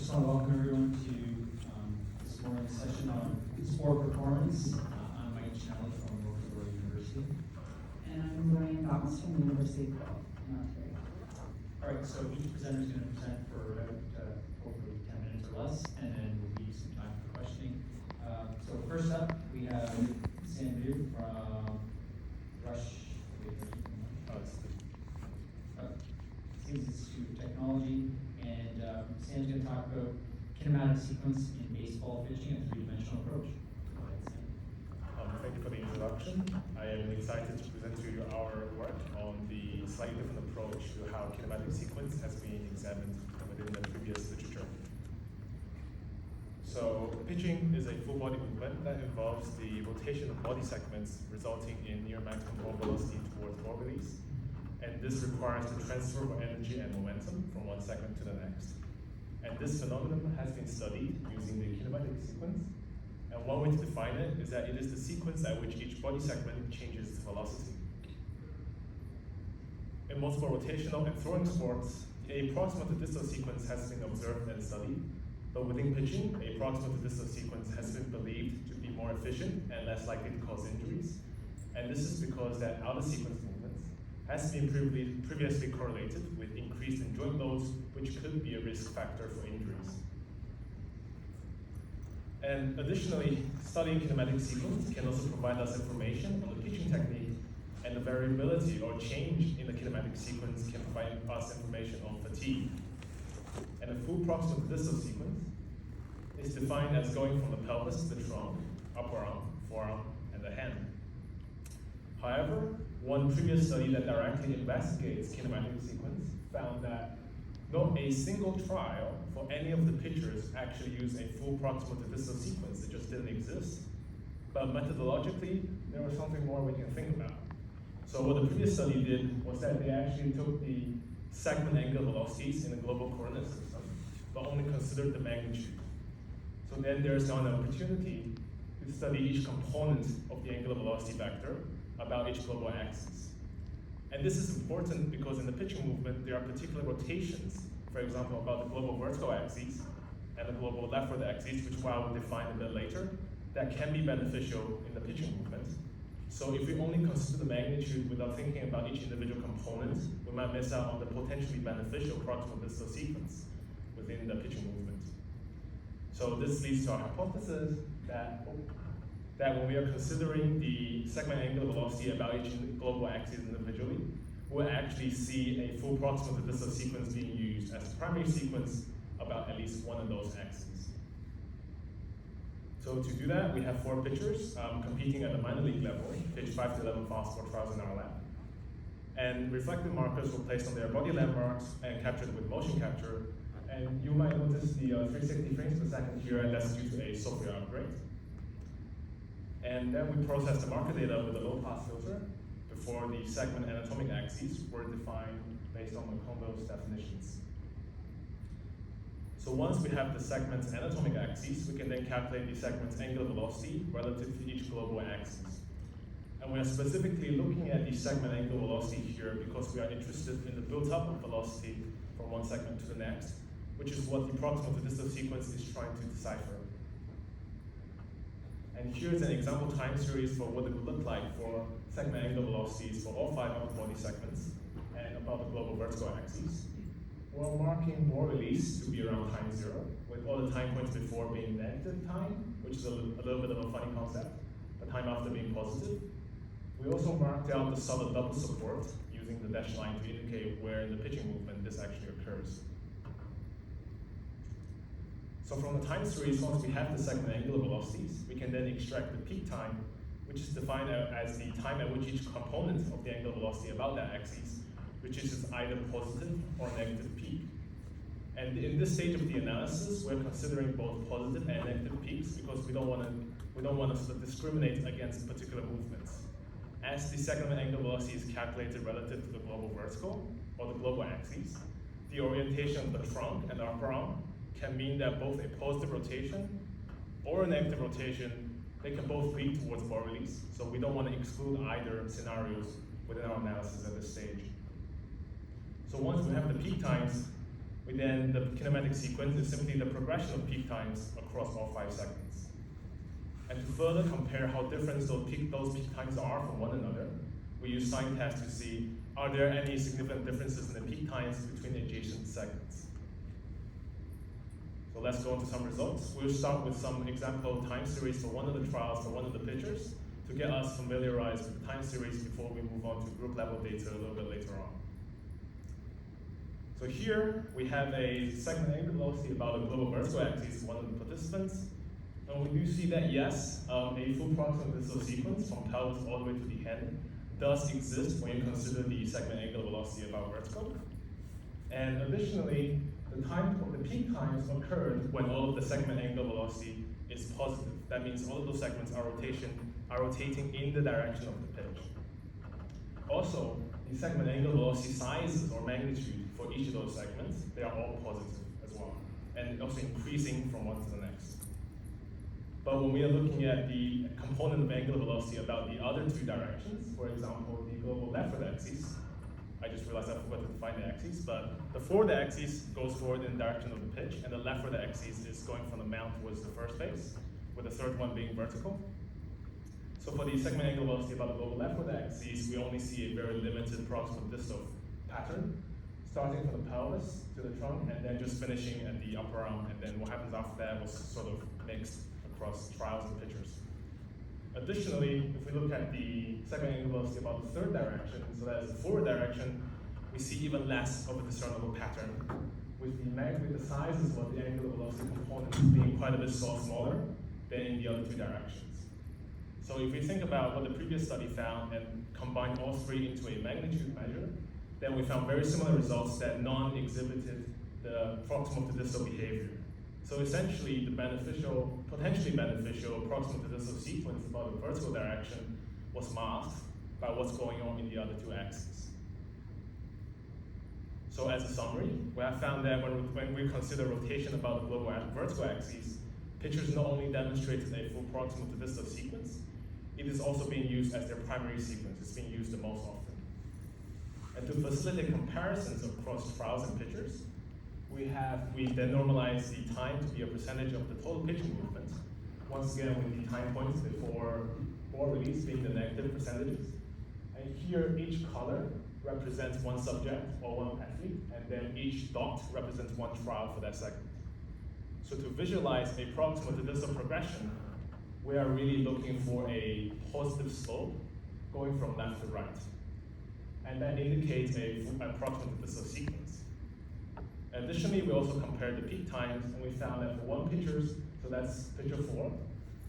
just want to welcome everyone to this morning's session on sport performance. I'm Mike Chinelli from Ottawa University. And I'm Brian Thomas from the University of Guelph in Ontario. All right, so each presenter is going to present for about hopefully 10 minutes or less, and then we'll leave some time for questioning. So first up, we have Sam Liu from Institute of Technology, and Sam's going to talk about kinematic sequence in baseball pitching and three-dimensional approach. Go ahead, Sam. Thank you for the introduction. I am excited to present to you our work on the slightly different approach to how kinematic sequence has been examined within the previous literature. So pitching is a full body movement that involves the rotation of body segments resulting in near maximum ball velocity towards ball release. And this requires the transfer of energy and momentum from one segment to the next. And this phenomenon has been studied using the kinematic sequence. And one way to define it is that it is the sequence at which each body segment changes its velocity. In multiple rotational and throwing sports, a proximal to distal sequence has been observed and studied. But within pitching, a proximal to distal sequence has been believed to be more efficient and less likely to cause injuries. And this is because that outer sequence movements has been previously correlated with increased in joint loads, which could be a risk factor for injuries. And additionally, studying kinematic sequence can also provide us information on the pitching technique, and the variability or change in the kinematic sequence can provide us information on fatigue. And a full proximal to distal sequence is defined as going from the pelvis to the trunk, upper arm, forearm, and the hand. However, one previous study that directly investigates kinematic sequence found that not a single trial for any of the pitchers actually used a full proximal to distal sequence. It just didn't exist. But methodologically, there was something more we can think about. So what the previous study did was that they actually took the segment angular velocities in the global coordinate system, but only considered the magnitude. So then there's now an opportunity to study each component of the angular velocity vector about each global axis. And this is important because in the pitching movement, there are particular rotations, for example, about the global vertical axis and the global leftward axis, which I will define a bit later, that can be beneficial in the pitching movement. So if we only consider the magnitude without thinking about each individual component, we might miss out on the potentially beneficial proximal distal sequence within the pitching movement. So this leads to our hypothesis that when we are considering the segment angular velocity about each global axis individually, we'll actually see a full proximal to distal sequence being used as the primary sequence about at least one of those axes. So to do that, we have 4 pitchers competing at the minor league level, pitched 5 to 11 fastball trials in our lab. And reflective markers were placed on their body landmarks and captured with motion capture. And you might notice the 360 frames per second here, and that's due to a software upgrade. And then we processed the marker data with a low-pass filter before the segment anatomic axes were defined based on McConville's definitions. So once we have the segment's anatomic axis, we can then calculate the segment's angular velocity relative to each global axis. And we are specifically looking at the segment angular velocity here because we are interested in the built-up of velocity from one segment to the next, which is what the proximal to distal sequence is trying to decipher. And here's an example time series for what it would look like for segment angular velocities for all 5 upper body segments and about the global vertical axis. We're marking ball release to be around time 0, with all the time points before being negative time, which is a little bit of a funny concept, the time after being positive. We also marked out the solid double support using the dashed line to indicate where in the pitching movement this actually occurs. So from the time series, once we have the segment angular velocities, we can then extract the peak time, which is defined as the time at which each component of the angular velocity about that axis reaches either positive or negative peak. And in this stage of the analysis, we're considering both positive and negative peaks because we don't want to sort of discriminate against particular movements. As the segment angular velocity is calculated relative to the global vertical or the global axis, the orientation of the trunk and the upper arm can mean that both a positive rotation or a negative rotation, they can both lead towards ball release. So we don't want to exclude either scenarios within our analysis at this stage. So once we have the peak times, then the kinematic sequence is simply the progression of peak times across all 5 segments. And to further compare how different those peak times are from one another, we use sign tests to see, are there any significant differences in the peak times between adjacent segments? So let's go into some results. We'll start with some example time series for one of the trials for one of the pictures to get us familiarized with the time series before we move on to group level data a little bit later on. So here we have a segment angular velocity about the global vertical axis for one of the participants. And we do see that yes, a full proximal distance sequence from pelvis all the way to the head does exist when you consider the segment angular velocity about vertical. And additionally, the peak times occurred when all of the segment angular velocity is positive. That means all of those segments are rotating in the direction of the pitch. Also, the segment angular velocity sizes or magnitude for each of those segments, they are all positive as well, and also increasing from one to the next. But when we are looking at the component of angular velocity about the other 2 directions, for example, the global leftward axis, I just realized I forgot to define the axis, but the forward axis goes forward in the direction of the pitch, and the leftward axis is going from the mount towards the first base, with the third one being vertical. So for the segment angular velocity about the global leftward axis, we only see a very limited proximal distal pattern, starting from the pelvis to the trunk, and then just finishing at the upper arm, and then what happens after that was sort of mixed across trials and pictures. Additionally, if we look at the segment angular velocity about the third direction, so that is the forward direction, we see even less of a discernible pattern, with the sizes of the angular velocity components being quite a bit smaller than in the other 2 directions. So if we think about what the previous study found and combine all 3 into a magnitude measure, then we found very similar results that non-exhibited the proximal to distal behavior. So essentially, the potentially beneficial proximal to distal sequence about the vertical direction was masked by what's going on in the other 2 axes. So as a summary, we have found that when we consider rotation about the global vertical axis, pictures not only demonstrated a full proximal to distal sequence, it is also being used as their primary sequence. It's being used the most often. And to facilitate comparisons across trials and pictures, we then normalize the time to be a percentage of the total pitching movement. Once again, with the time points before or release being the negative percentages. And here, each color represents one subject or one athlete, and then each dot represents one trial for that segment. So to visualize a proximal to distal progression, we are really looking for a positive slope going from left to right. And that indicates a proximal to distal sequence. Additionally, we also compared the peak times, and we found that for one pictures, so that's picture 4,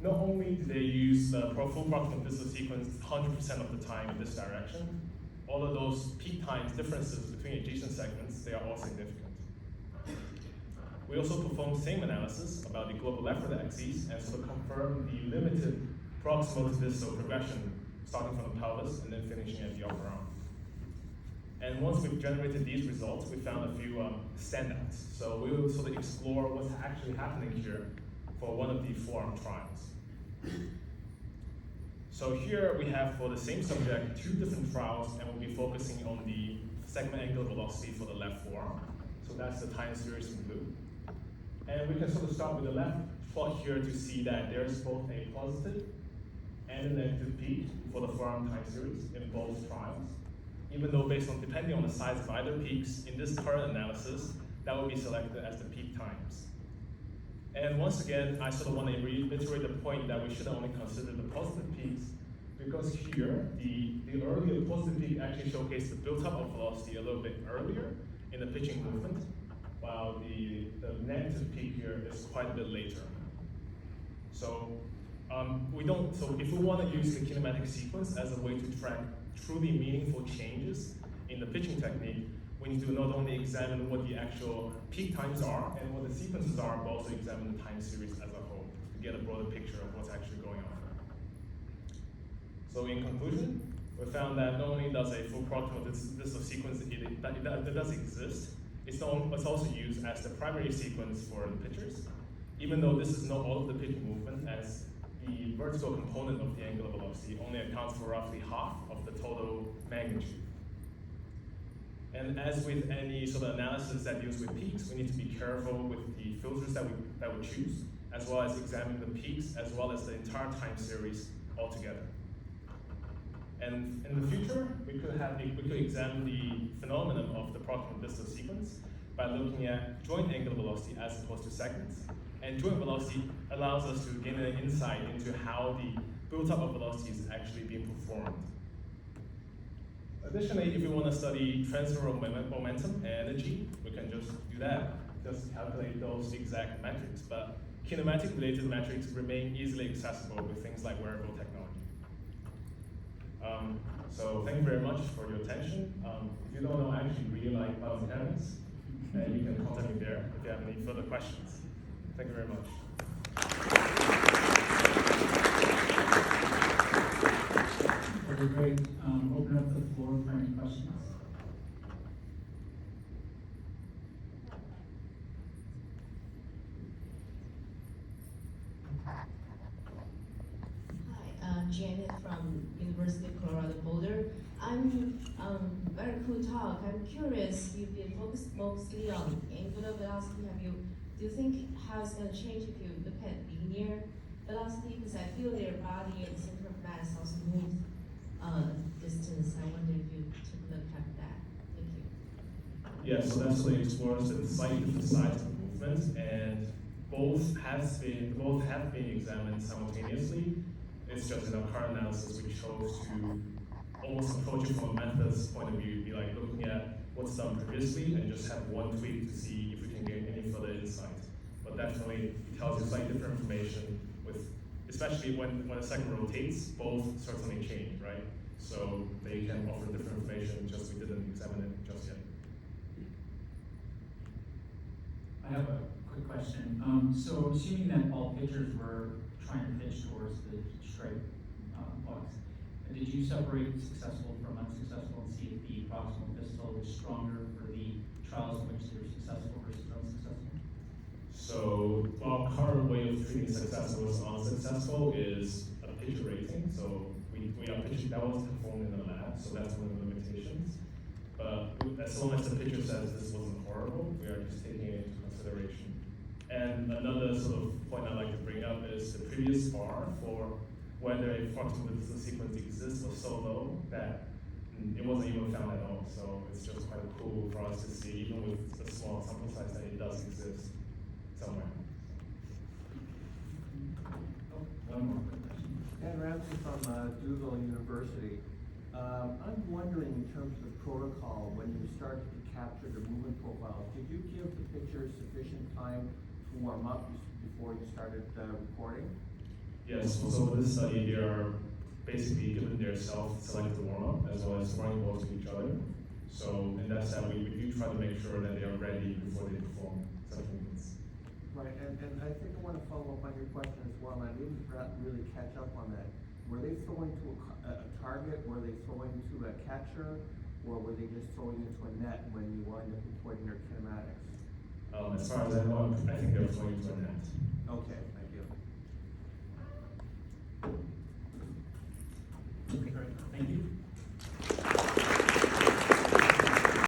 not only do they use the full proximal distal sequence 100% of the time in this direction, all of those peak times differences between adjacent segments, they are all significant. We also performed same analysis about the global leftward axis and sort of confirmed the limited proximal to distal progression, starting from the pelvis and then finishing at the upper arm. And once we've generated these results, we found a few standouts. So we will sort of explore what's actually happening here for one of the forearm trials. So here we have, for the same subject, 2 different trials, and we'll be focusing on the segment angular velocity for the left forearm. So that's the time series in blue. And we can sort of start with the left plot here to see that there's both a positive and a negative peak for the forearm time series in both trials. Even though depending on the size of either peaks, in this current analysis, that will be selected as the peak times. And once again, I sort of want to reiterate the point that we should only consider the positive peaks, because here, the earlier positive peak actually showcased the built-up of velocity a little bit earlier in the pitching movement, while the negative peak here is quite a bit later. So if we want to use the kinematic sequence as a way to track truly meaningful changes in the pitching technique, we need to not only examine what the actual peak times are and what the sequences are, but also examine the time series as a whole to get a broader picture of what's actually going on. So in conclusion, we found that not only does a full proximal distal sequence, it does exist, it's also used as the primary sequence for the pitchers, even though this is not all of the pitching movement, as the vertical component of the angular velocity only accounts for roughly half of the total magnitude. And as with any sort of analysis that deals with peaks, we need to be careful with the filters that we choose, as well as examine the peaks, as well as the entire time series altogether. And in the future, we could examine the phenomenon of the proximal distal sequence by looking at joint angular velocity as opposed to segments. And joint velocity allows us to gain an insight into how the built-up of velocity is actually being performed. Additionally, if we want to study transfer of momentum and energy, we can just do that. Just calculate those exact metrics. But kinematic-related metrics remain easily accessible with things like wearable technology. So thank you very much for your attention. If you don't know, I actually really like biomechanics, and you can contact me there if you have any further questions. Thank you very much. Okay, great. Open up the floor for any questions. Hi, Janet from University of Colorado Boulder. I'm very cool talk. I'm curious. You've been focused mostly on angular velocity. Do you think how it's going to change if you look at linear velocity? Because I feel their body and center of mass also move distance. I wonder if you took a look at that. Thank you. Yeah, so that's really explores the slightly different sides of movements, and both have been examined simultaneously. It's just in our current analysis we chose to almost approach it from a methods point of view, be like looking at what's done previously and just have one tweak to see if we can gain any further insight. But definitely it tells you slightly different information with, especially when a segment rotates, both certainly change, right? So they can offer different information, just we didn't examine it just yet. I have a quick question. So assuming that all pitchers were trying to pitch towards the strike box, did you separate successful from unsuccessful and see if the proximal distal was stronger for the trials in which they were successful versus unsuccessful? So our current way of treating successful versus unsuccessful is a pitcher rating. So we are pitching, that was performed in the lab, so that's one of the limitations. But as long as the pitcher says this wasn't horrible, we are just taking it into consideration. And another sort of point I'd like to bring up is the previous bar for whether a proximal distal sequence exists was so low that it wasn't even found at all. So it's just quite cool for us to see, even with the small sample size, that it does exist somewhere. Oh, one more quick question. Dan Ramsey from Dougal University. I'm wondering, in terms of the protocol, when you started to capture the movement profiles, did you give the pitchers sufficient time to warm up before you started recording? Yes, so for this study, they are basically given their self-selected warm-up as well as throwing balls to each other. So in that sense, we do try to make sure that they are ready before they perform such movements. Right, and I think I want to follow up on your question as well. I didn't really catch up on that. Were they throwing to a target? Were they throwing to a catcher? Or were they just throwing into a net when you wind up recording their kinematics? As far as I know, I think they're